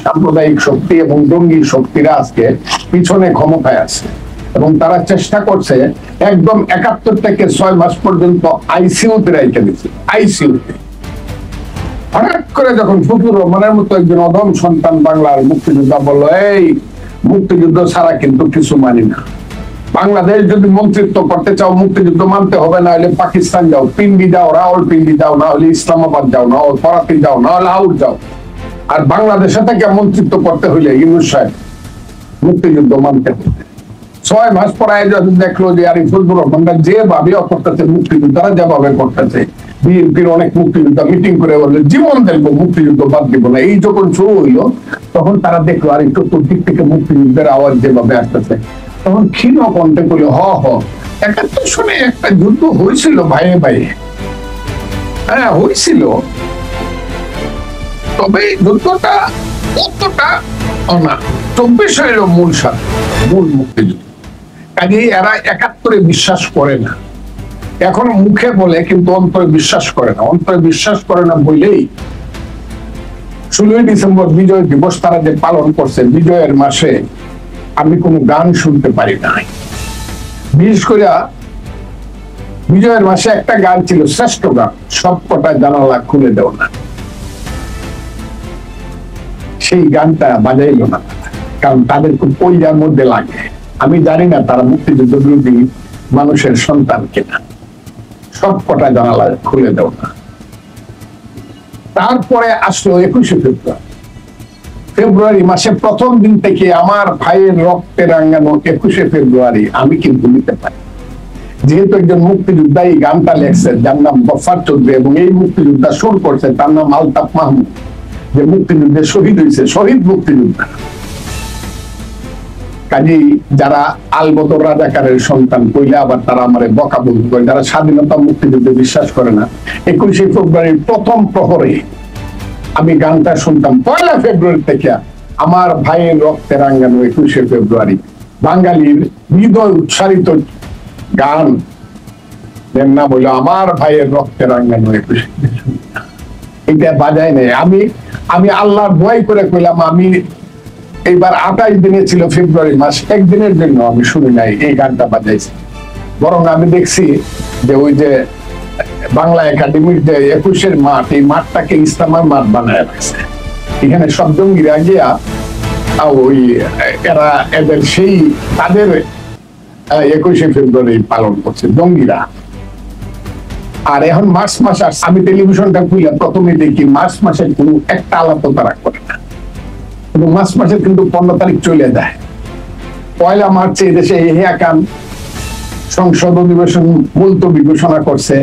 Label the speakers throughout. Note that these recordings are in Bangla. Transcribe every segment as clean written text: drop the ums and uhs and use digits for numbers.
Speaker 1: সাম্প্রদায়িক শক্তি এবং জঙ্গি শক্তিরা আজকে পিছনে ক্ষমতায় আছে এবং তারা চেষ্টা করছে একদম 71 থেকে 6 মাস পর্যন্ত আইসিইউতে রেখে দিচ্ছে। আইসিইউতে হঠাৎ করে যখন ফজলুর রহমানের মতো একজন অদম সন্তান বাংলার মুক্তিযোদ্ধা বললো, এই মুক্তিযুদ্ধ ছাড়া কিন্তু কিছু মানি না, বাংলাদেশ যদি মন্ত্রিত্ব করতে চাও মুক্তিযুদ্ধ মানতে হবে, না হলে পাকিস্তান যাও, পিন্ডি যাও, রাওয়ালপিন্ডি যাও, না হলে ইসলামাবাদ যাও, না হলে করাচি যাও, না হলে লাহোর যাও, আর বাংলাদেশে থেকে মন্ত্রিত্ব করতে হইলে ইউনূস সাহেব মুক্তিযুদ্ধ মানতে হবে। 6 মাস পরে দেখলো যে আর ফজলুর রহমানরা যেভাবে করতেছে, মুক্তিযোদ্ধারা যেভাবে করতেছে, বিএনপির অনেক মুক্তিযোদ্ধা মিটিং করে বললে জীবন দেখবো, মুক্তিযুদ্ধ বাদ দিব না। এই যখন শুরু হইলো তখন তারা দেখলো আর চতুর্দিক থেকে মুক্তিযুদ্ধের আওয়াজ যেভাবে আসতেছে, তখন ক্ষীণ কণ্ঠে বলে হ 71 সনে একটা যুদ্ধ হয়েছিল ভাইয়ে ভাইয়ে, হ্যাঁ হয়েছিল, তবে যুদ্ধটা অতটা না, 24 হইল মূল স্বার্থ, মূল মুক্তিযুদ্ধ। কাজেই এরা 71-এ বিশ্বাস করে না, এখন মুখে বলে কিন্তু অন্তরে বিশ্বাস করে না। অন্তরে বিশ্বাস করে না বলেই 16 ডিসেম্বর বিজয় দিবস তারা যে পালন করছে, বিজয়ের মাসে আমি কোনো গান শুনতে পারি নাই। বিশেষ করে বিজয়ের মাসে একটা গান ছিল, শ্রেষ্ঠ গান, সবকটা জানালা খুলে দেও না, সেই গানটা বাজাইলো না, কারণ তাদের খুব পয়লার মধ্যে লাগে। আমি জানি না তারা মুক্তিযুদ্ধ বিরোধী মানুষের সন্তান কিনা, সবকটা জানালা খুলে দেও না। তারপরে আসলো 21শে ফেব্রুয়ারি মাসে প্রথম দিন থেকে আমার ভাইয়ের রক্তে রাঙানো 21শে ফেব্রুয়ারি আমি কিন্তু নিতে পারি, যেহেতু একজন মুক্তিযোদ্ধা এই গানটা লেখছেন যার নাম গফফার চৌধুরী, এবং এই মুক্তিযোদ্ধা সুর করছে তার নাম আলতাফ মাহমুদ, যে মুক্তিযুদ্ধে শহীদ হয়েছে, শহীদ মুক্তিযোদ্ধা। কাজেই যারা আলবদর রাজাকারের সন্তান কইলে আবার তারা আমার বকা বলতে করে, যারা স্বাধীনতা মুক্তিযুদ্ধে বিশ্বাস করে না, 21শে ফেব্রুয়ারির প্রথম প্রহরে আমি গানটা শুনতাম। 1 ফেব্রুয়ারি থেকে আমার ভাইয়ের রক্তে রাঙানো 21শে ফেব্রুয়ারি, বাঙালির হৃদয় উচ্চারিত গান, না বললো আমার ভাইয়ের রক্তে রাঙানো 21শে, এটা বাজায় নেই। আমি আল্লাহর ভয় করে কইলাম, আমি এইবার 28 দিনে ছিল ফেব্রুয়ারি মাস, একদিনের জন্য আমি শুনি নাই এই গানটা বাজাইছি। বরং আমি দেখছি যে ওই যে বাংলা একাডেমির যে 21-এর মাঠ, এই মাঠটাকে ইসলামের মাঠ বানায় রাখছে। এখানে সব জঙ্গিরা গিয়া ওই এরা এদের সেই তাদের 21শে ফেব্রুয়ারি পালন করছে জঙ্গিরা। আর এখন মার্চ মাস আসছে, আমি টেলিভিশনটা খুলে প্রথমে দেখি মার্চ মাসের কোনো একটা আলাদা তারা করে না, এবং মার্চ মাসের কিন্তু 15 তারিখ চলে যায়। 1 মার্চে এদেশে এহিয়াকান সংসদ অধিবেশন মুলতবি ঘোষণা করছে,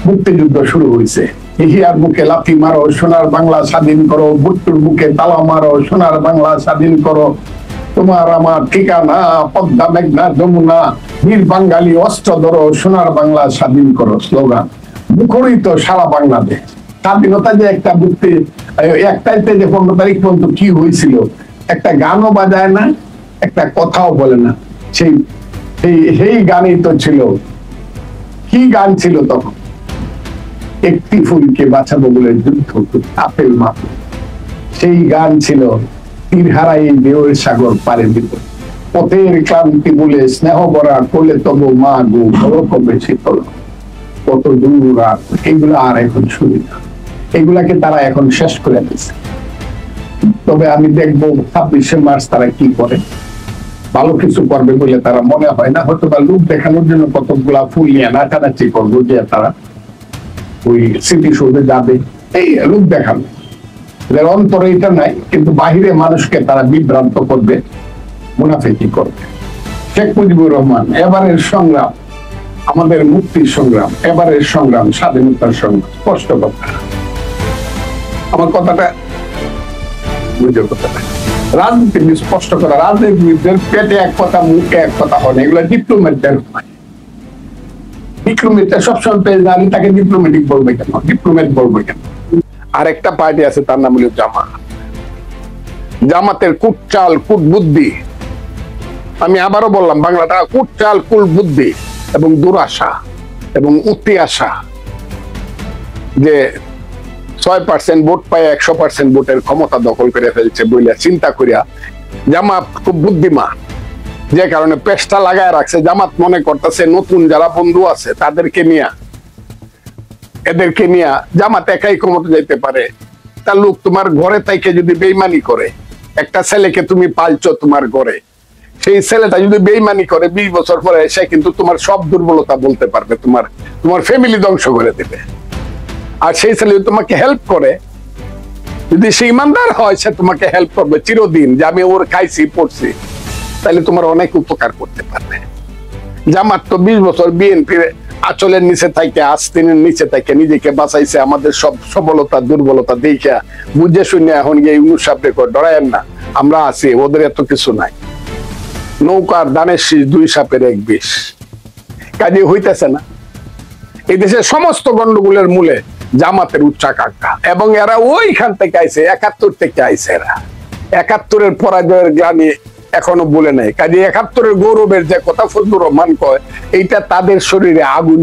Speaker 1: মুক্তিযুদ্ধ শুরু হয়েছে। এহিয়ার বুকে লাথি মারো, সোনার বাংলা স্বাধীন করো, ভুট্টুর বুকে তালা মারো, সোনার বাংলা স্বাধীন করো, তোমার আমার ঠিকানা পদ্মা মেঘনা যমুনা, বীর বাঙালি অস্ত্র ধরো, সোনার বাংলা স্বাধীন করো স্লোগান মুখরিত সারা বাংলাদেশ। স্বাধীনতা যে একটা মুক্তি, একটাইতে যে 15 তারিখ পর্যন্ত কি হয়েছিল, একটা গানও বাজায় না, একটা কথাও বলে না। সেই গানই তো ছিল, কি গান ছিল তখন, একটি ফুলকে বাঁচাবো বলে যুদ্ধ আপেল মাপ, সেই গান ছিল তীর হারাই দেওয়ের সাগর পারে দিত, পথের ক্লান্তি বলে স্নেহ ভরা কোলে তবু মা গো বড় কবে শীতল, কত দূর রাত। এগুলো আর এখন শুনি না, এগুলাকে তারা এখন শেষ করে দিচ্ছে। তবে আমি দেখবো 26শে মার্চ তারা কি করে, ভালো কিছু করবে বলে তারা মনে হয় না, হয়তো বা লোক দেখানোর জন্য কতগুলা ফুল নিয়ে নাচানাচি করবো, যে তারা ওই স্মৃতিসৌধে যাবে, এই লোক দেখানো, অন্তরে এটা নাই, কিন্তু বাহিরে মানুষকে তারা বিভ্রান্ত করবে, মুনাফিকি করবে। শেখ মুজিবুর রহমান, এবারের সংগ্রাম আমাদের মুক্তির সংগ্রাম, এবারের সংগ্রাম স্বাধীনতার সংগ্রাম, স্পষ্ট কথা। আমার কথাটা বুঝে, কথাটা রাজনীতি স্পষ্ট করা, রাজনীতিবিদদের পেটে এক কথা মুখে এক কথা হয় না, এগুলো ডিপ্লোমেটদের হয়। ডিপ্লোমেটটা সবসময় পেয়ে জানি, তাকে ডিপ্লোমেটিক বলবে কেন, ডিপ্লোমেট বলবে কেন? আরেকটা পার্টি আছে, তার নাম হলো জামাত। জামাতের কুটচাল কুট বুদ্ধি, আমি আবারও বললাম, বাংলাটা কুটচাল কুট বুদ্ধি এবং দুরাশা এবং উতি আশা, যে 6% ভোট পায় 100% ভোটের ক্ষমতা দখল করে ফেলছে বলে চিন্তা করিয়া জামাত খুব বুদ্ধিমান, যে কারণে পেশটা লাগায় রাখছে। জামাত মনে করতেছে নতুন যারা বন্ধু আছে এদেরকে নিয়ে জামাত একাই ক্ষমতা যাইতে পারে। তার লোক তোমার ঘরে তাইকে যদি বেইমানি করে, একটা ছেলেকে তুমি পালছো তোমার ঘরে, সেই ছেলেটা যদি বেইমানি করে 20 বছর পরে সে কিন্তু তোমার সব দুর্বলতা বলতে পারবে, তোমার ফ্যামিলি ধ্বংস করে দেবে। আর সেই ছেলে তোমাকে হেল্প করে, যদি সে ইমানদার হয়, সে তোমাকে হেল্প করবে চিরদিন, যে আমি ওর খাইছি পড়ছি, তাহলে তোমার অনেক উপকার করতে পারবে। জামাত তো 20 বছর বিএনপির আঁচলের নিচে থাকে, আস্তিনের নিচে থাকে নিজেকে বাঁচাইছে। আমাদের সব সবলতা দুর্বলতা দেখে বুঝে শুনে এখন গিয়ে ইউনূস সাহেবকে ডরায়েন না, আমরা আছি, ওদের এত কিছু নাই। নৌকার দানের শীষ 2 সাপের 1 বিষ, কাজে হইতেছে না। এই দেশের সমস্ত গন্ডগোলের মূলে জামাতের উচ্চাকাঙ্ক্ষা, এবং এরা ওইখান থেকে আইছে, 71 থেকে আইছে। এরা 71-এর পরাজয়ের গ্লানি এখনো বলে নাই। কাজে 71-এর গৌরবের যে কথা ফজলুর রহমান কয়, এইটা তাদের শরীরে আগুন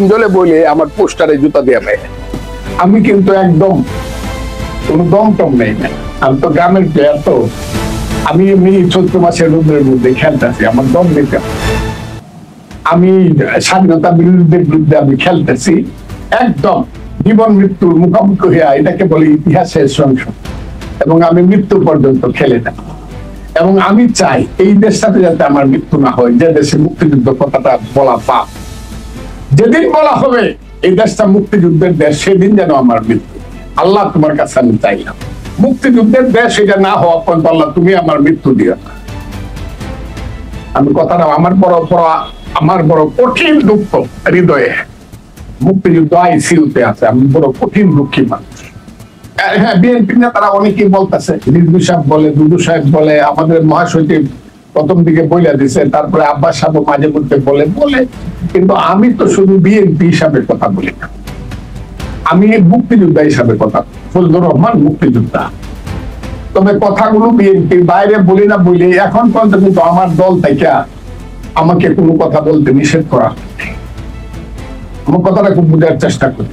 Speaker 1: জ্বলে বলে আমার পোস্টারে জুতা দিয়ে পাই। আমি কিন্তু একদম কোনো দমটম নেই না, আমি তো গ্রামের প্লেয়ার। তো আমি এমনি চৈত্র মাসের রোদের মধ্যে খেলতেছি, আমার দম নিতে, আমি স্বাধীনতা বিরোধীদের বিরুদ্ধে আমি খেলতেছি, একদম জীবন মৃত্যুর মুখোমুখি হইয়া, এটাকে বলে ইতিহাসের সংসদ। এবং আমি মৃত্যু পর্যন্ত খেলে না, এবং আমি চাই এই দেশটাতে যাতে আমার মৃত্যু না হয়। যে দেশে মুক্তিযুদ্ধ কথাটা বলা পাপ, যেদিন বলা হবে এই দেশটা মুক্তিযুদ্ধের দেশ, সেদিন যেন আমার মৃত্যু। আল্লাহ তোমার কাছে আমি চাইলাম, মুক্তিযুদ্ধের দেশ এটা না হওয়া পর্যন্ত আল্লাহ তুমি আমার মৃত্যু দিও না। আমি কথাটা আমার বড় কঠিন দুঃখ হৃদয়ে, মুক্তিযুদ্ধ আইসিইউতে আছে, আমি বড় কঠিন দুঃখী মানুষ। হ্যাঁ, বিএনপি নেতারা অনেকেই বলতেছে, রিজভী সাহেব বলে, দুদু সাহেব বলে, আমাদের মহাসচিব প্রথম দিকে বইলা দিছে, তারপরে আব্বাস সাহেব মাঝে মধ্যে বলে, কিন্তু আমি তো শুধু বিএনপি হিসাবে কথা বলি না, আমি মুক্তিযোদ্ধা হিসাবে কথা। ফজলুর রহমান মুক্তিযোদ্ধা, তবে কথাগুলো বিএনপির বাইরে বলি না বলে এখন পর্যন্ত কিন্তু আমার দল থেকে আমাকে কোনো কথা বলতে নিষেধ করা হয়নি। আমার কথাটা খুব বোঝার চেষ্টা করি।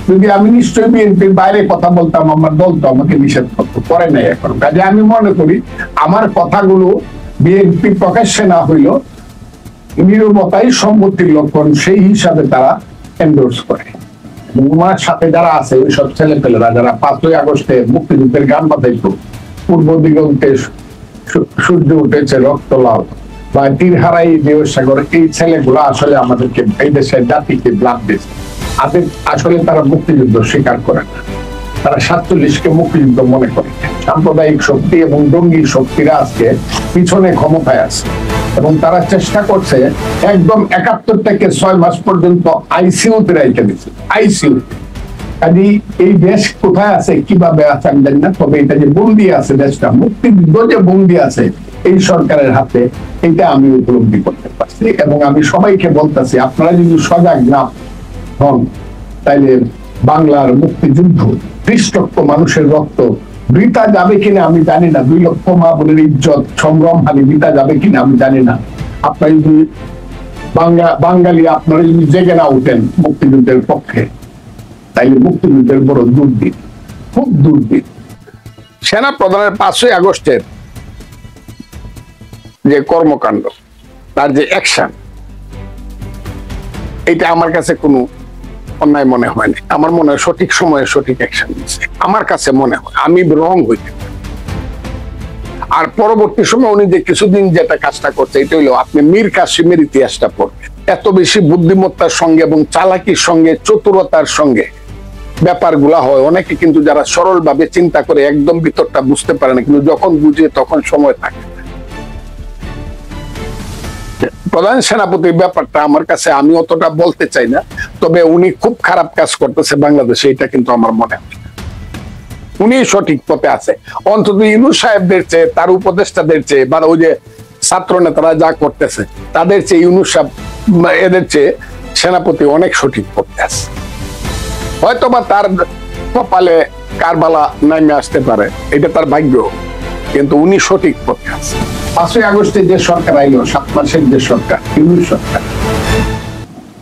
Speaker 1: যদি আমি নিশ্চয়ই বিএনপির বাইরে কথা বলতাম, আমার দল তো আমাকে নিষেধ করে নাই এখন। কাজে আমি মনে করি আমার কথাগুলো বিএনপি প্রকাশ্যে না হইলেও নীরবতাই সম্মতির লক্ষণ, সেই হিসাবে তারা এন্ডোর্স করে। এবং আমার সাথে যারা আছে ওই সব ছেলেপেলেরা যারা 5ই আগস্টে মুক্তিযুদ্ধের গান বাজাইতো, পূর্ব দিগন্তে সূর্য উঠেছে রক্ত লাল, বা তীর হারাই দেহসাগর, এই ছেলেগুলো আসলে আমাদেরকে এই দেশের জাতিকে ব্লাড দিয়েছে। আসলে তারা মুক্তিযুদ্ধ স্বীকার করে না, তারা 47-কে মুক্তিযুদ্ধ মনে করে। সাম্প্রদায়িক শক্তি এবং জঙ্গি শক্তিরা আজকে পিছনে ক্ষমতায় আছে, এবং তারা চেষ্টা করছে একদম 71 থেকে 6 মাস পর্যন্ত আইসিইউতে রেখে দিচ্ছে, আইসিইউ। কাজে এই দেশ কোথায় আছে, কিভাবে আছে আমি জানি না, তবে এটা যে বন্দি আছে দেশটা, মুক্তিযুদ্ধ যে বন্দি আছে এই সরকারের হাতে, এটা আমি উপলব্ধি করতে পারছি। এবং আমি সবাইকে বলতেছি, আপনারা যদি সজাগ না হন, তাইলে বাংলার মুক্তিযুদ্ধ 30 লক্ষ মানুষের রক্ত বৃথা যাবে কিনা আমি জানি না, 2 লক্ষ মা বোনের ইজ্জত সম্ভ্রম হানি বৃথা যাবে কিনা আমি জানি না। আপনারা যদি বাঙালি আপনারা যদি জেগে না উঠেন মুক্তিযুদ্ধের পক্ষে, তাইলে মুক্তিযুদ্ধের বড় দুর্দিন, খুব দুর্দিন। সেনা প্রধানের 5ই আগস্টের যে কর্মকাণ্ড, তার যে অ্যাকশন, এটা আমার কাছে কোনো অন্যায় মনে হয়নি। আমার মনে হয় সঠিক সময়ে সঠিক অ্যাকশন নিচ্ছে, আমার কাছে মনে হয়। আমি রং হইতে পারি। আর পরবর্তী সময় উনি যে কিছুদিন যেটা কাজটা করছে, এটা হইলো আপনি মীর কাসিমের ইতিহাসটা পড়বেন। এত বেশি বুদ্ধিমত্তার সঙ্গে এবং চালাকির সঙ্গে চতুরতার সঙ্গে ব্যাপারগুলা হয়। অনেকে কিন্তু যারা সরল ভাবে চিন্তা করে একদম ভিতরটা বুঝতে পারে না, কিন্তু যখন বুঝে তখন সময় থাকে। প্রধান সেনাপতির ব্যাপারটা আমার কাছে, আমি অতটা বলতে চাই না, তবে উনি খুব খারাপ কাজ করতেছে বাংলাদেশে, এটা কিন্তু আমার মনে হয়। উনি সঠিক পথে আছে, অন্তত ইউনূস সাহেবদের চেয়ে, তার উপদেষ্টাদের চেয়ে, বা ওই যে ছাত্র নেতারা যা করতেছে তাদের চেয়ে ইউনূস সাহেব, এদের চেয়ে সেনাপতি অনেক সঠিক পথে আছে। হয়তোবা তার কপালে কারবালা নামে আসতে পারে, এটা তার ভাগ্য, কিন্তু উনি সঠিক পথে আছে। 5ই আগস্টে যে সরকার আইলো, 7 মাসের যে সরকার, ইউনূস সরকার,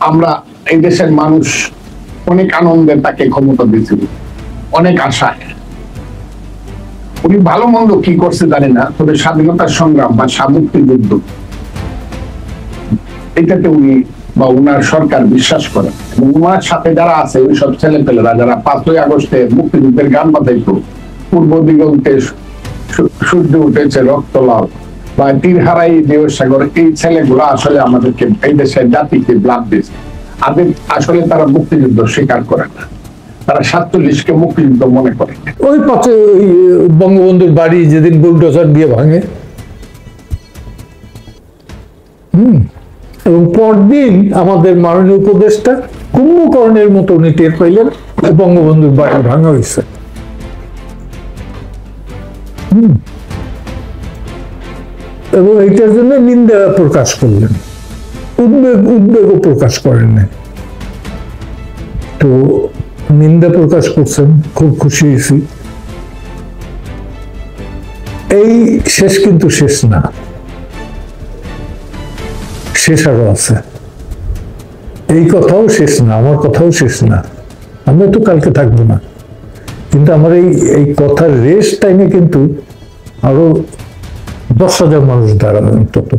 Speaker 1: আমরা এই দেশের মানুষ অনেক আনন্দে তাকে ক্ষমতা দিয়েছিল। অনেক আশা। উনি ভালো মন্দ কি করছে জানি না, তবে স্বাধীনতার সংগ্রাম বা মুক্তিযুদ্ধ এটাতে উনি বা উনার সরকার বিশ্বাস করেন। এবং উনার সাথে যারা আছে ওই সব ছেলে পেলেরা যারা 5ই আগস্টে মুক্তিযুদ্ধের গান বাজাইতো, পূর্ব দিগন্তে সূর্য উঠেছে রক্ত লাল বা তীর হারাই দেবসাগর, এই ছেলেগুলো আসলে আমাদেরকে এই দেশের জাতিকে ব্লাড দিয়েছে। আসলে তারা মুক্তিযুদ্ধ স্বীকার করে না, তারা 47-কে মুক্তিযুদ্ধ মনে করে।
Speaker 2: ওই পথে ওই বঙ্গবন্ধুর বাড়ি যেদিন বুলডোজার দিয়ে ভাঙে, এবং পরদিন আমাদের মাননীয় উপদেষ্টা কুম্ভকর্ণের মতো উনি টের পাইলেন বঙ্গবন্ধুর বাড়ি ভাঙা হয়েছে। এবং এইটার জন্য নিন্দা প্রকাশ করলেন, উদ্বেগও প্রকাশ করেন না। তো নিন্দা প্রকাশ করছেন, খুব খুশি হয়েছি। এই শেষ কিন্তু শেষ না, শেষ আরো আছে। এই কথাও শেষ না, আমার কথাও শেষ না। আমরা তো কালকে থাকবো না, কিন্তু আমার এই কথার রেস টাইমে কিন্তু আরো 10,000 মানুষ দাঁড়াবে অন্তত।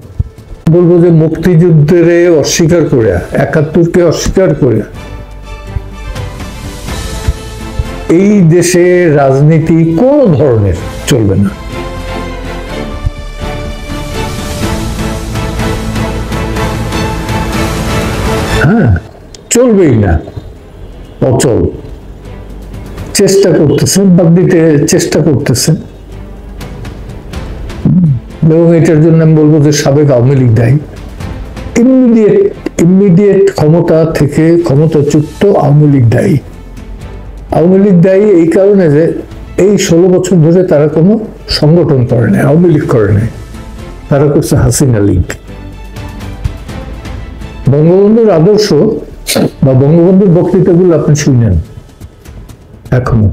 Speaker 2: বলবো যে মুক্তিযুদ্ধের অস্বীকার করে, 71-কে অস্বীকার করে এই দেশে রাজনীতি কোন ধরনের চলবে না। হ্যাঁ, চলবেই না, অচল। চেষ্টা করতেছেন, বাদ দিতে চেষ্টা করতেছেন। এবং এটার জন্য আমি বলবো যে সাবেক আওয়ামী লীগ দায়ী। ইমিডিয়েট ক্ষমতা থেকে ক্ষমতাচ্যুত আওয়ামী লীগ দায়ী। আওয়ামী লীগ দায়ী এই কারণে যে এই 16 বছর ধরে তারা কোনো সংগঠন করে নাই, আওয়ামী লীগ করে নাই, তারা করছে হাসিনা লীগ। বঙ্গবন্ধুর আদর্শ বা বঙ্গবন্ধুর বক্তৃতাগুলো আপনি শুনেন এখনো,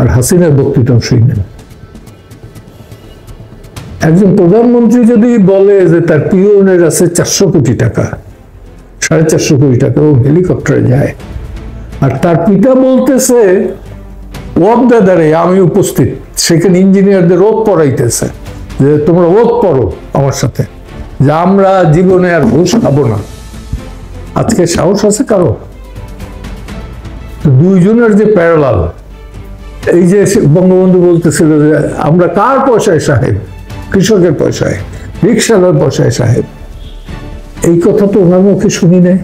Speaker 2: আর হাসিনার বক্তৃতাও শুনেন। একজন প্রধানমন্ত্রী যদি বলে যে তার পিওনের আছে 400 কোটি টাকা, 450 কোটি টাকা, ও হেলিকপ্টারে যায়, আর তার পিতা বলতেছে ওয়াক দাদারে আমি উপস্থিত, সেখানে ইঞ্জিনিয়ারদের ওত পড়াইতেছে যে তোমরা ওত পড়ো আমার সাথে, যে আমরা জীবনে আর ঘুষ খাবো না। আজকে সাহস আছে কারো? দুইজনের যে প্যারালাল, এই যে বঙ্গবন্ধু বলতেছিল যে আমরা কার পয়সায় সাহেব, কৃষকের পয়সায়, রিক্সাওয়ালার পয়সায় সাহেব, এই কথা তো ওনার মুখে শুনি নাই।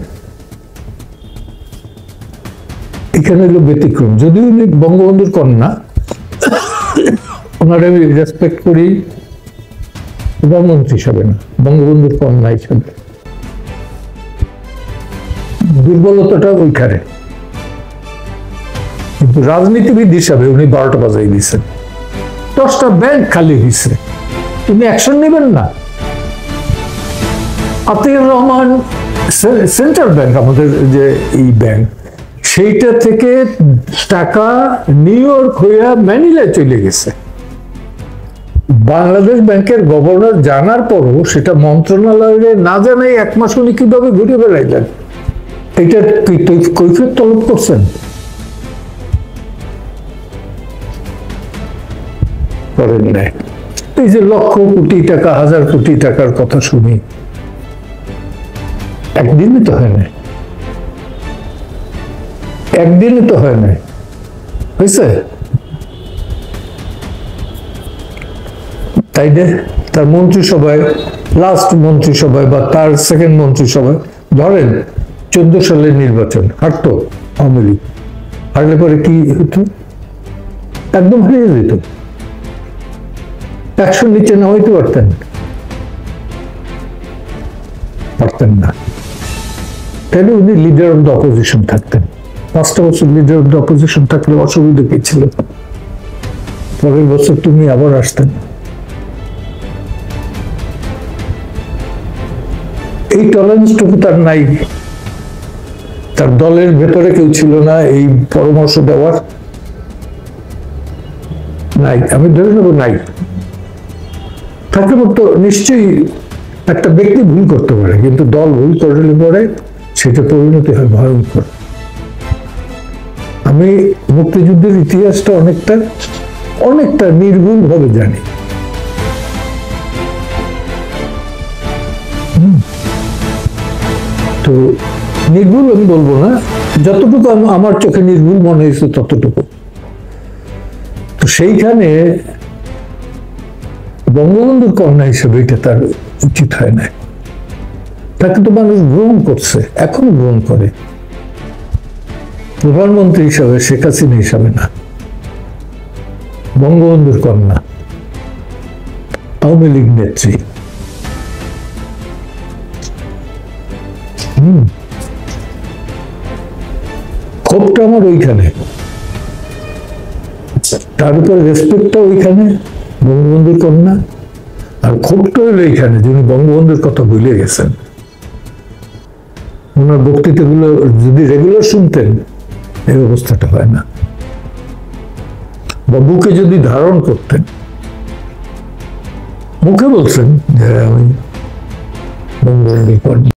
Speaker 2: এখানে হলো ব্যতিক্রম। যদিও উনি বঙ্গবন্ধুর কন্যা, ওনার আমি রেসপেক্ট করি প্রধানমন্ত্রী হিসাবে না, বঙ্গবন্ধুর কন্যা হিসাবে। দুর্বলতাটা ওইখানে, কিন্তু রাজনীতিবিদ হিসাবে উনি 12টা বাজাই দিয়েছেন। 10টা ব্যাংক খালি হয়েছে, তুমি অ্যাকশন নেবেন না? আতিউর রহমান সেন্ট্রাল ব্যাংক, আমাদের যে এই ব্যাংক, সেইটা থেকে টাকা নিউ ইয়র্ক হইয়া ম্যানিলায় চলে গেছে। বাংলাদেশ ব্যাংকের গভর্নর জানার পরও সেটা মন্ত্রণালয়ে না জানাই 1 মাস উনি কিভাবে ঘুরে বেড়াইলেন? এটা কৈফিয়ত তলব করছেন? করেন নাই। এই যে লক্ষ কোটি টাকা, 1000 কোটি টাকার কথা শুনি, একদিনই তো হয় নাই, একদিনই তো হয় নাই, হয়েছে? তাই না? তার মন্ত্রিসভায়, লাস্ট মন্ত্রিসভায় বা তার সেকেন্ড মন্ত্রিসভায়, ধরেন 14 সালের নির্বাচন, হারতো আওয়ামী লীগ, হারলে পরে কি হতো? একদম হারিয়ে যেত। 100 নিচে না হইতে পারতেন? পারতেন না। তাহলে উনি লিডার অফ দ্য অপোজিশন থাকতেন। 5টা বছর লিডার অফ দ্য অপোজিশন থাকলে অসুবিধা কি ছিল? পরের বছর তুমি আবার আসতেন। এই টলারেন্সটুকু তার নাই। তার দলের ভেতরে কেউ ছিল না এই পরামর্শ দেওয়ার, নাই, আমি ধরে নেব নাই। থাকলে তো নিশ্চয়ই একটা ব্যক্তি ভুল করতে পারে, কিন্তু দল ভুল করলে পরে সেটা পরিণতি হয় ভয়ঙ্কর। আমি মুক্তিযুদ্ধের ইতিহাসটা অনেকটা নির্ভুল ভাবে জানি। তো নির্ভুল আমি বলবো না, যতটুকু আমার চোখে নির্ভুল মনে হয়েছে ততটুকু। তো সেইখানে বঙ্গবন্ধুর কন্যা হিসেবে এটা তার উচিত হয় না। তাকে তো মানুষ গ্রহণ করছে, এখনো গ্রহণ করে, প্রধানমন্ত্রী হিসাবে, শেখ হাসিনা হিসাবে না। বঙ্গবন্ধুর কন্যা, আওয়ামী লীগ নেত্রী। ক্ষোভটা আমার ওইখানে, তার উপর রেসপেক্টটা ওইখানে, বঙ্গবন্ধুর কন্যা। আর ক্ষোভটা হইলো এইখানে, যিনি বঙ্গবন্ধুর কথা ভুলে গেছেন। ওনার বক্তৃতাগুলো যদি রেগুলার শুনতেন, এই অবস্থাটা হয় না, বা বুকে যদি ধারণ করতেন। মুখে বলছেন যে আমি বঙ্গবন্ধুর কন্যা।